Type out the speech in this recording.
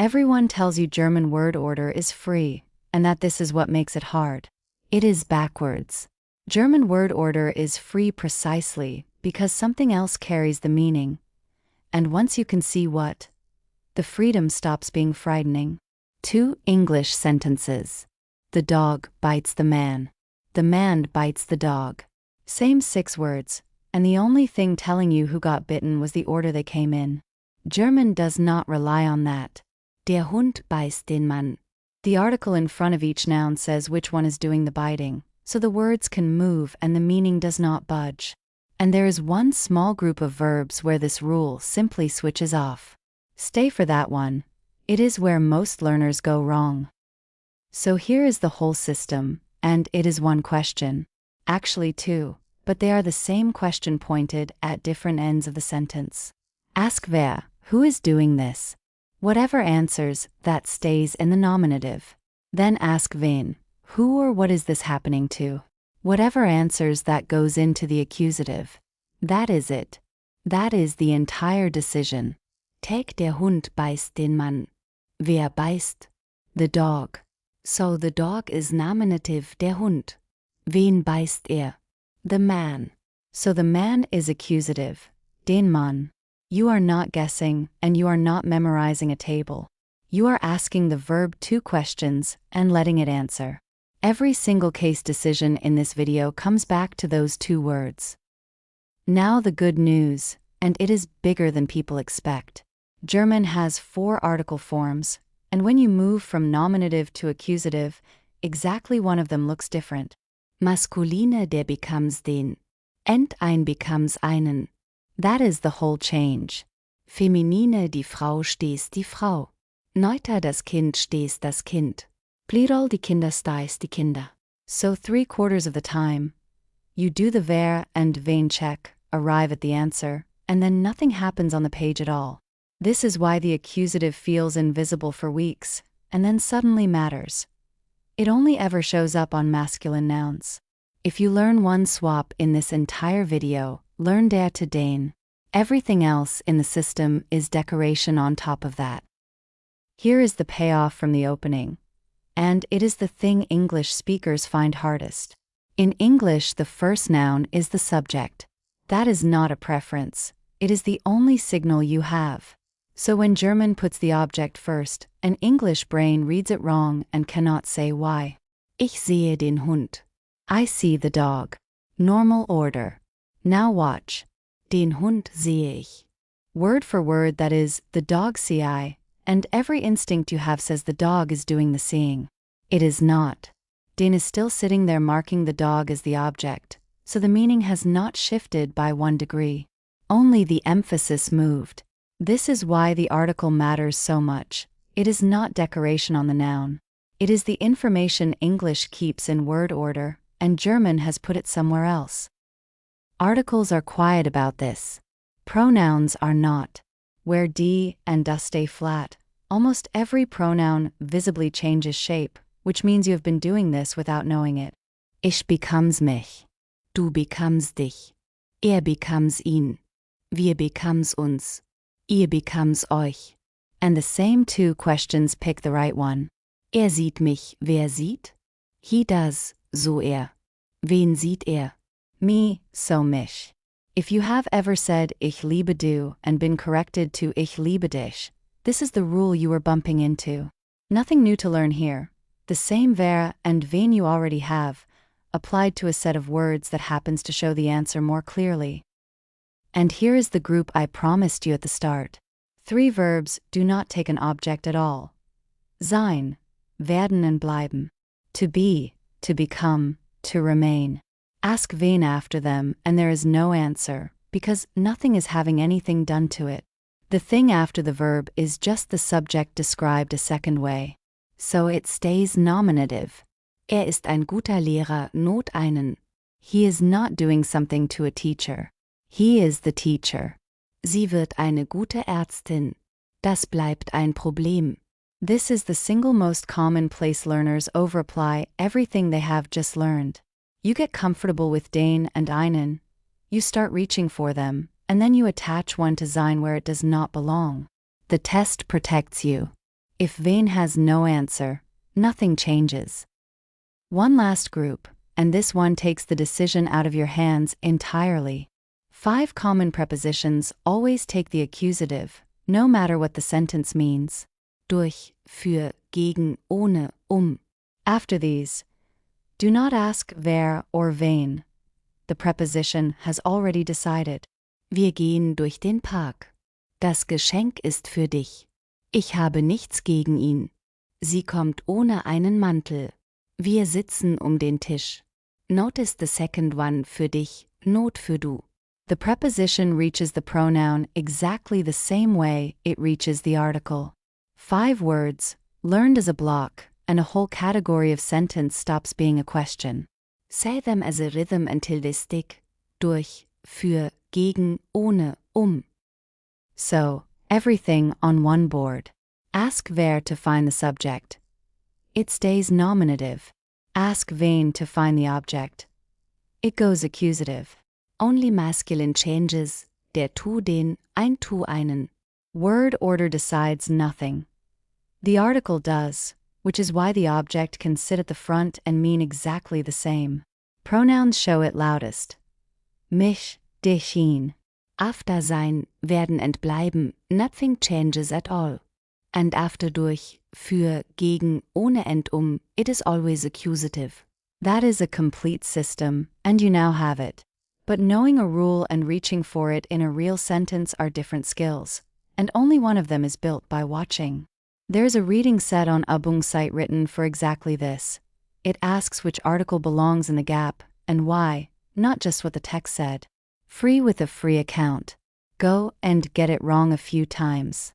Everyone tells you German word order is free, and that this is what makes it hard. It is backwards. German word order is free precisely because something else carries the meaning. And once you can see what, the freedom stops being frightening. 2 English sentences. The dog bites the man. The man bites the dog. Same 6 words, and the only thing telling you who got bitten was the order they came in. German does not rely on that. Der Hund beißt den Mann. The article in front of each noun says which one is doing the biting, so the words can move and the meaning does not budge. And there is one small group of verbs where this rule simply switches off. Stay for that one. It is where most learners go wrong. So here is the whole system, and it is one question. Actually 2, but they are the same question pointed at different ends of the sentence. Ask wer, who is doing this? Whatever answers, that stays in the nominative. Then ask wen, who or what is this happening to? Whatever answers, that goes into the accusative. That is it. That is the entire decision. Take der Hund beißt den Mann. Wer beißt? The dog. So the dog is nominative, der Hund. Wen beißt er? The man. So the man is accusative, den Mann. You are not guessing, and you are not memorizing a table. You are asking the verb 2 questions and letting it answer. Every single case decision in this video comes back to those 2 words. Now the good news, and it is bigger than people expect. German has 4 article forms, and when you move from nominative to accusative, exactly one of them looks different. Maskuline, der becomes den. Ein becomes einen. That is the whole change. Feminine, die Frau stehst die Frau. Neuter, das Kind stehst das Kind. Plural, die Kinder stehst die Kinder. So 3/4 of the time, you do the wer and wen check, arrive at the answer, and then nothing happens on the page at all. This is why the accusative feels invisible for weeks, and then suddenly matters. It only ever shows up on masculine nouns. If you learn one swap in this entire video, learn der to den. Everything else in the system is decoration on top of that. Here is the payoff from the opening. And it is the thing English speakers find hardest. In English, the first noun is the subject. That is not a preference. It is the only signal you have. So when German puts the object first, an English brain reads it wrong and cannot say why. Ich sehe den Hund. I see the dog. Normal order. Now watch. Den Hund sehe ich. Word for word, that is, the dog see I, and every instinct you have says the dog is doing the seeing. It is not. Den is still sitting there marking the dog as the object, so the meaning has not shifted by 1 degree. Only the emphasis moved. This is why the article matters so much. It is not decoration on the noun. It is the information English keeps in word order, and German has put it somewhere else. Articles are quiet about this. Pronouns are not. Where die and das stay flat, almost every pronoun visibly changes shape, which means you have been doing this without knowing it. Ich becomes mich. Du becomes dich. Er becomes ihn. Wir becomes uns. Ihr becomes euch. And the same 2 questions pick the right one. Er sieht mich, wer sieht? He does, so er. Wen sieht er? Me, so mich. If you have ever said ich liebe du and been corrected to ich liebe dich, this is the rule you are bumping into. Nothing new to learn here. The same wer and wen you already have, applied to a set of words that happens to show the answer more clearly. And here is the group I promised you at the start. 3 verbs do not take an object at all. Sein, werden and bleiben. To be, to become, to remain. Ask wen after them and there is no answer, because nothing is having anything done to it. The thing after the verb is just the subject described a second way. So it stays nominative. Er ist ein guter Lehrer, not einen. He is not doing something to a teacher. He is the teacher. Sie wird eine gute Ärztin. Das bleibt ein Problem. This is the single most common place learners overapply everything they have just learned. You get comfortable with den and einen. You start reaching for them, and then you attach one to sein where it does not belong. The test protects you. If wen has no answer, nothing changes. One last group, and this one takes the decision out of your hands entirely. 5 common prepositions always take the accusative, no matter what the sentence means. Durch, für, gegen, ohne, After these, do not ask wer or wen. The preposition has already decided. Wir gehen durch den Park. Das Geschenk ist für dich. Ich habe nichts gegen ihn. Sie kommt ohne einen Mantel. Wir sitzen den Tisch. Notice the second one für dich, not für du. The preposition reaches the pronoun exactly the same way it reaches the article. 5 words, learned as a block, and a whole category of sentence stops being a question. Say them as a rhythm until they stick. Durch, für, gegen, ohne, So, everything on one board. Ask wer to find the subject. It stays nominative. Ask wen to find the object. It goes accusative. Only masculine changes. Der tu den, ein tu einen. Word order decides nothing. The article does, which is why the object can sit at the front and mean exactly the same. Pronouns show it loudest. Mich, dich, ihn. After sein, werden and bleiben, nothing changes at all. And after durch, für, gegen, ohne and it is always accusative. That is a complete system, and you now have it. But knowing a rule and reaching for it in a real sentence are different skills, and only one of them is built by watching. There's a reading set on Übung site written for exactly this. It asks which article belongs in the gap, and why, not just what the text said. Free with a free account. Go and get it wrong a few times.